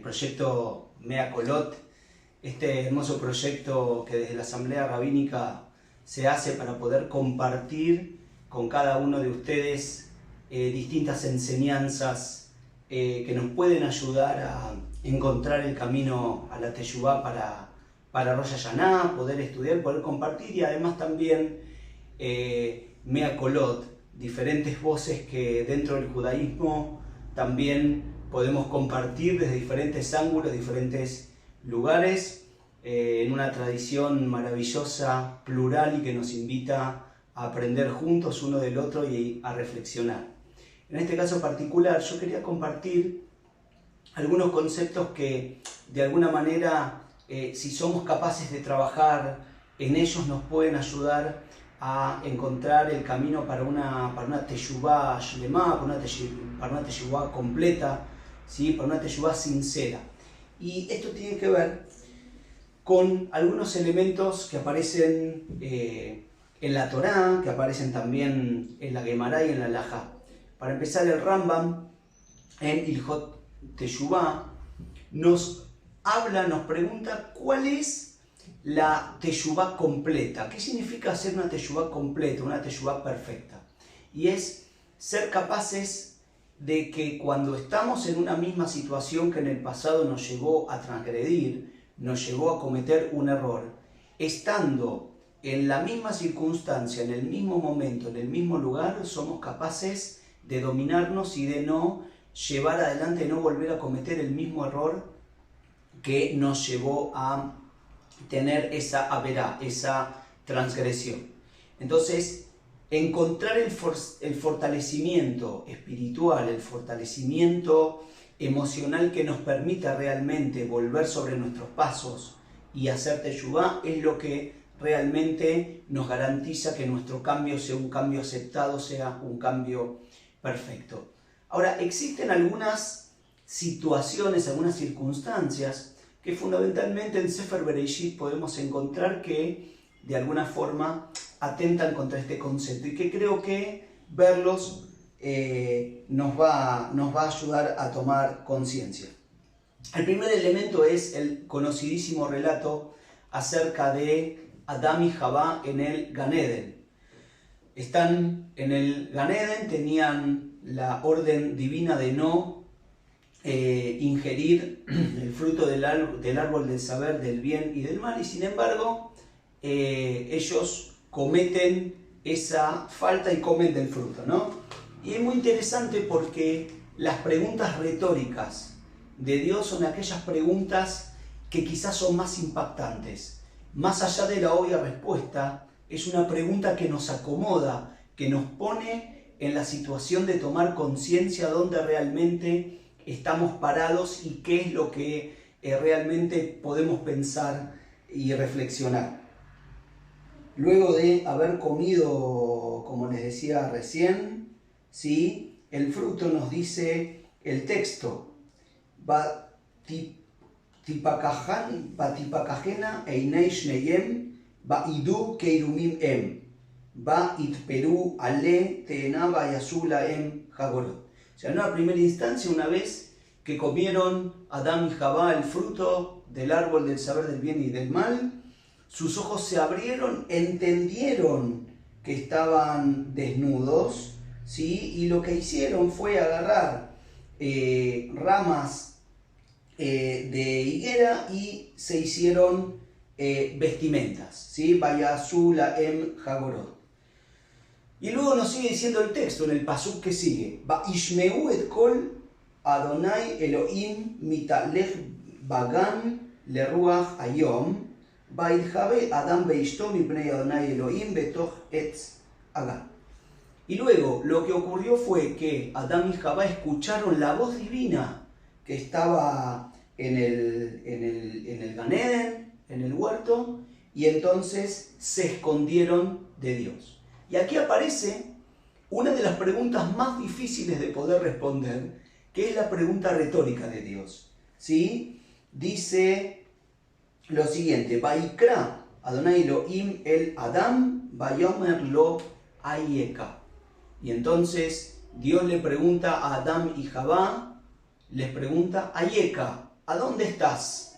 proyecto Mea Kolot, este hermoso proyecto que desde la Asamblea Rabínica se hace para poder compartir con cada uno de ustedes distintas enseñanzas que nos pueden ayudar a encontrar el camino a la Teshuvá para Rosh Hashanah, poder estudiar, poder compartir y además también Mea Kolot, diferentes voces que dentro del judaísmo también podemos compartir desde diferentes ángulos, diferentes lugares, en una tradición maravillosa, plural y que nos invita a aprender juntos uno del otro y a reflexionar. En este caso particular yo quería compartir algunos conceptos que de alguna manera, si somos capaces de trabajar en ellos, nos pueden ayudar a encontrar el camino para una teshuvá shlemá, para una teshuvá completa, ¿sí? Para una teshuvá sincera. Y esto tiene que ver con algunos elementos que aparecen en la Torá, que aparecen también en la Gemara y en la Halajá. Para empezar, el Rambam en Ilhot Teshuvá nos pregunta cuál es la teshuvá completa. ¿Qué significa hacer una teshuvá completa, una teshuvá perfecta? Y es ser capaces de que cuando estamos en una misma situación que en el pasado nos llevó a transgredir, nos llevó a cometer un error, estando en la misma circunstancia, en el mismo momento, en el mismo lugar, somos capaces de dominarnos y de no llevar adelante, de no volver a cometer el mismo error que nos llevó a tener esa averá, esa transgresión. Entonces, encontrar el fortalecimiento espiritual, el fortalecimiento emocional que nos permita realmente volver sobre nuestros pasos y hacer teshuvá es lo que realmente nos garantiza que nuestro cambio sea un cambio aceptado, sea un cambio perfecto. Ahora, existen algunas situaciones, algunas circunstancias que fundamentalmente en Sefer Bereshit podemos encontrar que de alguna forma atentan contra este concepto y que creo que verlos nos va a ayudar a tomar conciencia. El primer elemento es el conocidísimo relato acerca de Adán y Javá en el Gan Eden. Están en el Gan Eden, tenían la orden divina de no ingerir el fruto del árbol del saber del bien y del mal, y sin embargo ellos cometen esa falta y comen del fruto, ¿no? Y es muy interesante porque las preguntas retóricas de Dios son aquellas preguntas que quizás son más impactantes. Más allá de la obvia respuesta, es una pregunta que nos acomoda, que nos pone en la situación de tomar conciencia dónde realmente estamos parados y qué es lo que realmente podemos pensar y reflexionar. Luego de haber comido, como les decía recién, ¿sí? El fruto, nos dice el texto, Batipakajena einei shneyem ba'idu keirumim em ba'itperu ale teena bayasu laem hagorot. O sea, en una primera instancia, una vez que comieron Adán y Javá el fruto del árbol del saber del bien y del mal, sus ojos se abrieron, entendieron que estaban desnudos, ¿sí? Y lo que hicieron fue agarrar ramas de higuera y se hicieron vestimentas, ¿sí? Bayasu laem hagorot. Y luego nos sigue diciendo el texto en el pasuk que sigue. Ishmeu et kol Adonai Elohim mitalech bagan leruach hayom bailjabe Adam beishto mipnei Adonai Elohim betoch etz hagan. Y luego lo que ocurrió fue que Adán y Javá escucharon la voz divina que estaba en el Gan Eden, en el huerto, y entonces se escondieron de Dios. Y aquí aparece una de las preguntas más difíciles de poder responder, que es la pregunta retórica de Dios, ¿sí? Dice lo siguiente: Vaikra Adonai Elohim el Adam vayomer lo ayeka. Y entonces Dios le pregunta a Adán y Javá les pregunta, Ayeka, ¿a dónde estás?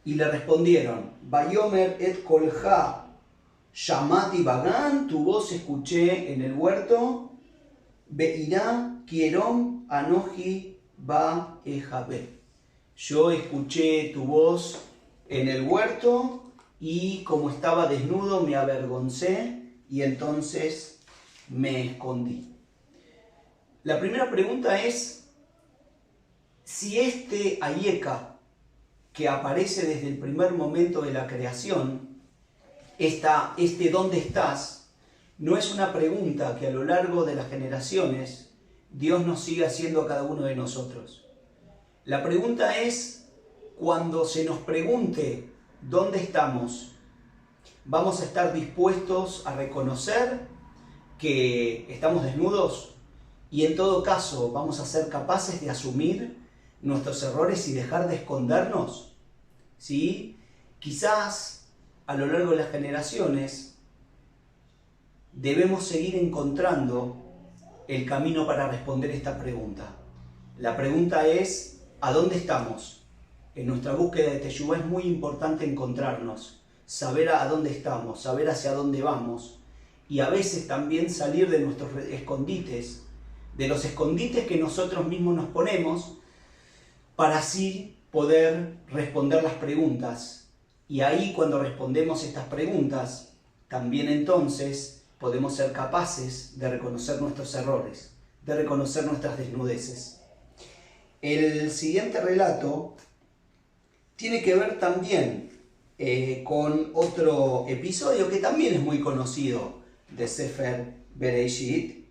Y le respondieron, Bayomer et kolja, Shamati Bagan, tu voz escuché en el huerto, Beirá Kierom Anoji Ba Ejabe. Yo escuché tu voz en el huerto y como estaba desnudo me avergoncé y entonces me escondí. La primera pregunta es si este Ayeka que aparece desde el primer momento de la creación, este ¿dónde estás? No es una pregunta que a lo largo de las generaciones Dios nos sigue haciendo a cada uno de nosotros. La pregunta es, cuando se nos pregunte dónde estamos, ¿vamos a estar dispuestos a reconocer que estamos desnudos? Y en todo caso, ¿vamos a ser capaces de asumir nuestros errores y dejar de escondernos? ¿Sí? Quizás a lo largo de las generaciones debemos seguir encontrando el camino para responder esta pregunta. La pregunta es, ¿a dónde estamos? En nuestra búsqueda de Teshuvá es muy importante encontrarnos, saber a dónde estamos, saber hacia dónde vamos y a veces también salir de nuestros escondites, de los escondites que nosotros mismos nos ponemos para así poder responder las preguntas. Y ahí cuando respondemos estas preguntas, también entonces podemos ser capaces de reconocer nuestros errores, de reconocer nuestras desnudeces. El siguiente relato tiene que ver también con otro episodio que también es muy conocido de Sefer Bereshit,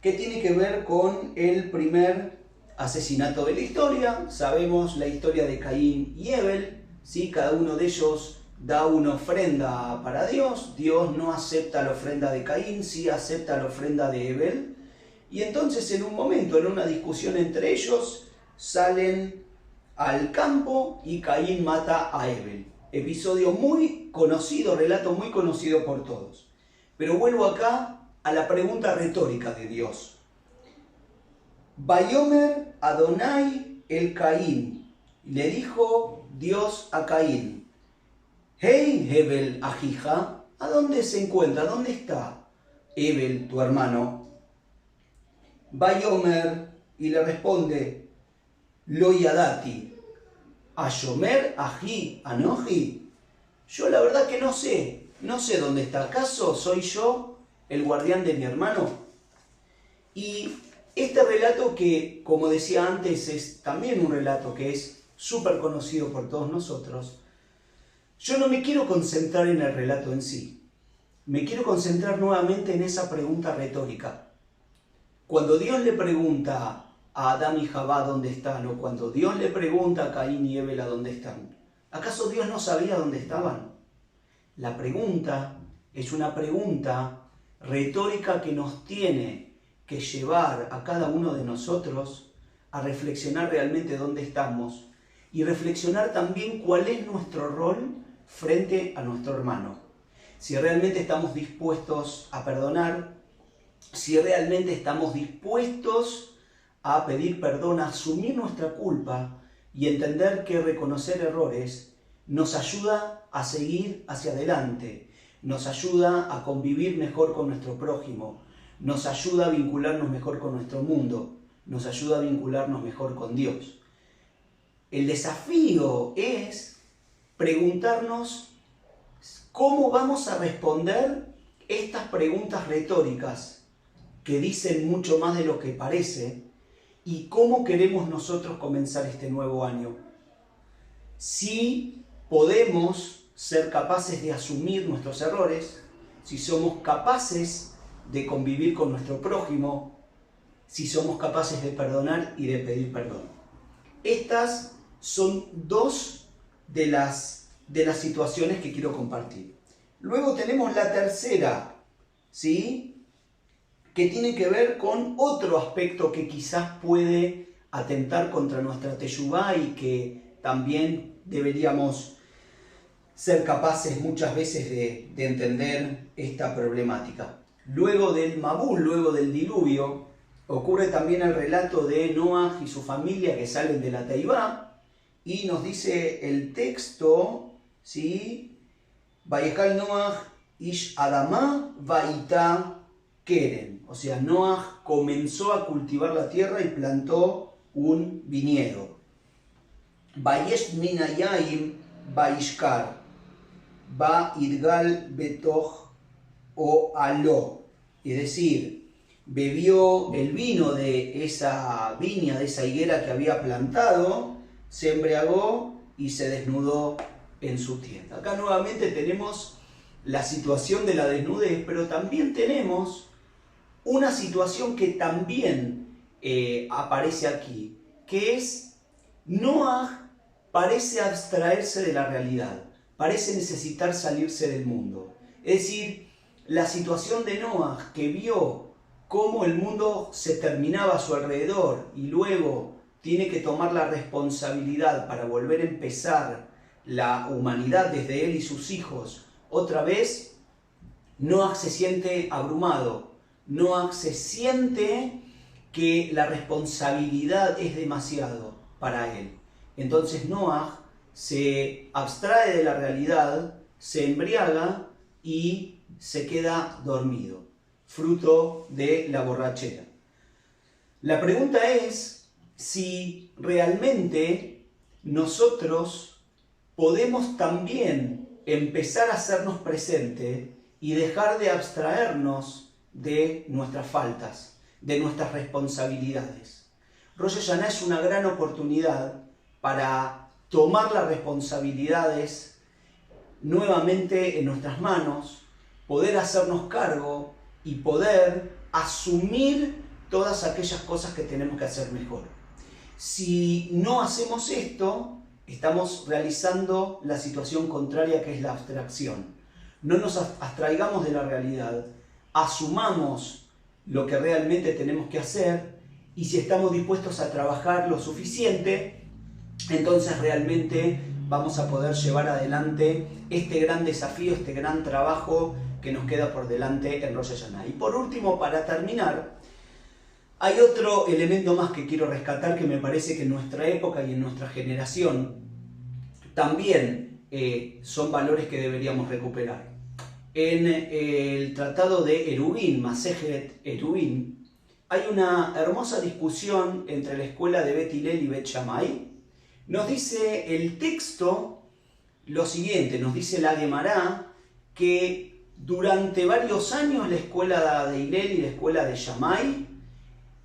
que tiene que ver con el primer asesinato de la historia. Sabemos la historia de Caín y Abel, ¿sí? Cada uno de ellos da una ofrenda para Dios. Dios no acepta la ofrenda de Caín, sí acepta la ofrenda de Abel. Y entonces en un momento, en una discusión entre ellos, salen al campo y Caín mata a Abel. Episodio muy conocido, relato muy conocido por todos. Pero vuelvo acá a la pregunta retórica de Dios. Bayomer Adonai el Caín. Le dijo Dios a Caín, Hey Hebel Ajija, ¿a dónde se encuentra? ¿Dónde está Hebel, tu hermano? Bayomer, y le responde, Lo yadati, Ayomer Aji Anoji. Yo la verdad que no sé dónde está. ¿Acaso soy yo el guardián de mi hermano? Y este relato que, como decía antes, es también un relato que es súper conocido por todos nosotros, yo no me quiero concentrar en el relato en sí. Me quiero concentrar nuevamente en esa pregunta retórica. Cuando Dios le pregunta a Adán y Javá dónde están, o cuando Dios le pregunta a Caín y Abel a dónde están, ¿acaso Dios no sabía dónde estaban? La pregunta es una pregunta retórica que nos tiene que llevar a cada uno de nosotros a reflexionar realmente dónde estamos y reflexionar también cuál es nuestro rol frente a nuestro hermano. Si realmente estamos dispuestos a perdonar, si realmente estamos dispuestos a pedir perdón, a asumir nuestra culpa y entender que reconocer errores nos ayuda a seguir hacia adelante, nos ayuda a convivir mejor con nuestro prójimo, nos ayuda a vincularnos mejor con nuestro mundo, nos ayuda a vincularnos mejor con Dios. El desafío es preguntarnos cómo vamos a responder estas preguntas retóricas que dicen mucho más de lo que parece y cómo queremos nosotros comenzar este nuevo año. Si podemos ser capaces de asumir nuestros errores, si somos capaces de convivir con nuestro prójimo, si somos capaces de perdonar y de pedir perdón. Estas son dos de las situaciones que quiero compartir. Luego tenemos la tercera, ¿sí?, que tiene que ver con otro aspecto que quizás puede atentar contra nuestra teshuvá y que también deberíamos ser capaces muchas veces de entender esta problemática. Luego del Mabul, luego del diluvio, ocurre también el relato de Noaj y su familia que salen de la Teibá, y nos dice el texto, ¿sí? Vayekal Noaj ish Adamá vaitá keren. O sea, Noaj comenzó a cultivar la tierra y plantó un viñedo. Vayesh minayim vaishkar va idgal betoch o aló. Es decir, bebió el vino de esa viña, de esa higuera que había plantado, se embriagó y se desnudó en su tienda. Acá nuevamente tenemos la situación de la desnudez, pero también tenemos una situación que también aparece aquí, que es Noaj parece abstraerse de la realidad, parece necesitar salirse del mundo. Es decir, la situación de Noaj, que vio cómo el mundo se terminaba a su alrededor y luego tiene que tomar la responsabilidad para volver a empezar la humanidad desde él y sus hijos otra vez, Noaj se siente abrumado, Noaj se siente que la responsabilidad es demasiado para él. Entonces Noaj se abstrae de la realidad, se embriaga y se queda dormido, fruto de la borrachera. La pregunta es si realmente nosotros podemos también empezar a hacernos presente y dejar de abstraernos de nuestras faltas, de nuestras responsabilidades. Rosh Hashanah es una gran oportunidad para tomar las responsabilidades nuevamente en nuestras manos, poder hacernos cargo y poder asumir todas aquellas cosas que tenemos que hacer mejor. Si no hacemos esto, estamos realizando la situación contraria, que es la abstracción. No nos abstraigamos de la realidad, asumamos lo que realmente tenemos que hacer, y si estamos dispuestos a trabajar lo suficiente, entonces realmente vamos a poder llevar adelante este gran desafío, este gran trabajo que nos queda por delante en Rosh Hashanah. Y por último, para terminar, hay otro elemento más que quiero rescatar, que me parece que en nuestra época y en nuestra generación también son valores que deberíamos recuperar. En el tratado de Eruvin, Masejet Eruvin, hay una hermosa discusión entre la escuela de Bet Hillel y Bet Shammai. Nos dice el texto lo siguiente, nos dice la Gemara que durante varios años la escuela de Hillel y la escuela de Shammai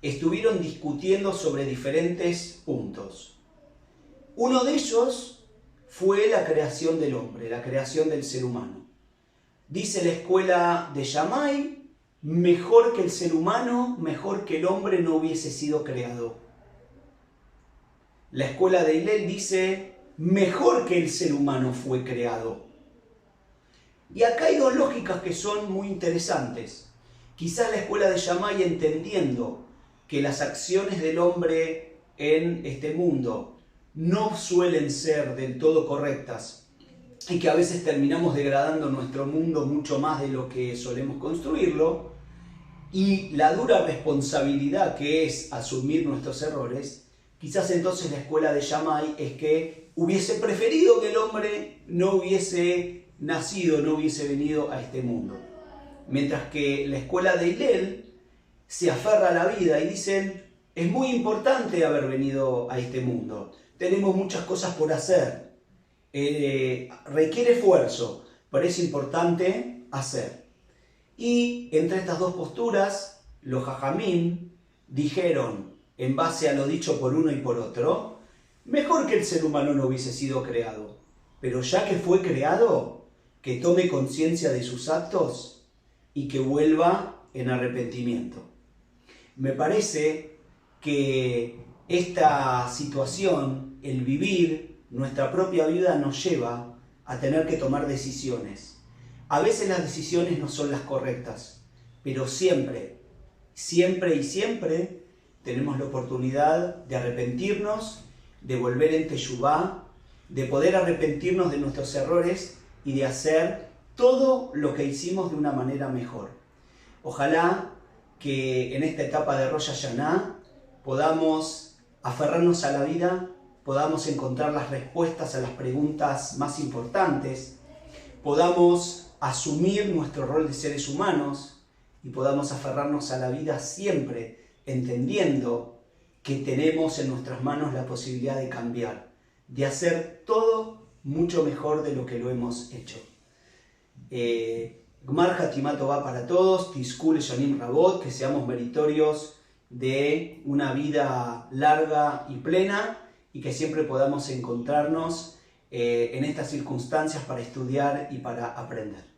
estuvieron discutiendo sobre diferentes puntos. Uno de ellos fue la creación del hombre, la creación del ser humano. Dice la escuela de Shammai, mejor que el ser humano, mejor que el hombre no hubiese sido creado. La escuela de Hillel dice, mejor que el ser humano fue creado. Y acá hay dos lógicas que son muy interesantes. Quizás la escuela de Shammai, entendiendo que las acciones del hombre en este mundo no suelen ser del todo correctas y que a veces terminamos degradando nuestro mundo mucho más de lo que solemos construirlo, y la dura responsabilidad que es asumir nuestros errores, quizás entonces la escuela de Shammai es que hubiese preferido que el hombre no hubiese nacido, no hubiese venido a este mundo. Mientras que la escuela de Hillel se aferra a la vida y dicen, es muy importante haber venido a este mundo, tenemos muchas cosas por hacer, requiere esfuerzo, pero es importante hacer. Y entre estas dos posturas, los Jajamim dijeron, en base a lo dicho por uno y por otro, mejor que el ser humano no hubiese sido creado, pero ya que fue creado, que tome conciencia de sus actos y que vuelva en arrepentimiento. Me parece que esta situación, el vivir nuestra propia vida, nos lleva a tener que tomar decisiones. A veces las decisiones no son las correctas, pero siempre tenemos la oportunidad de arrepentirnos, de volver en Teshuvá, de poder arrepentirnos de nuestros errores y de hacer todo lo que hicimos de una manera mejor. Ojalá que en esta etapa de Rosh Hashanah podamos aferrarnos a la vida, podamos encontrar las respuestas a las preguntas más importantes, podamos asumir nuestro rol de seres humanos y podamos aferrarnos a la vida siempre entendiendo que tenemos en nuestras manos la posibilidad de cambiar, de hacer todo mucho mejor de lo que lo hemos hecho. Gmar Hatimá Tová para todos, Tizkul Shanim Rabot, que seamos meritorios de una vida larga y plena y que siempre podamos encontrarnos en estas circunstancias para estudiar y para aprender.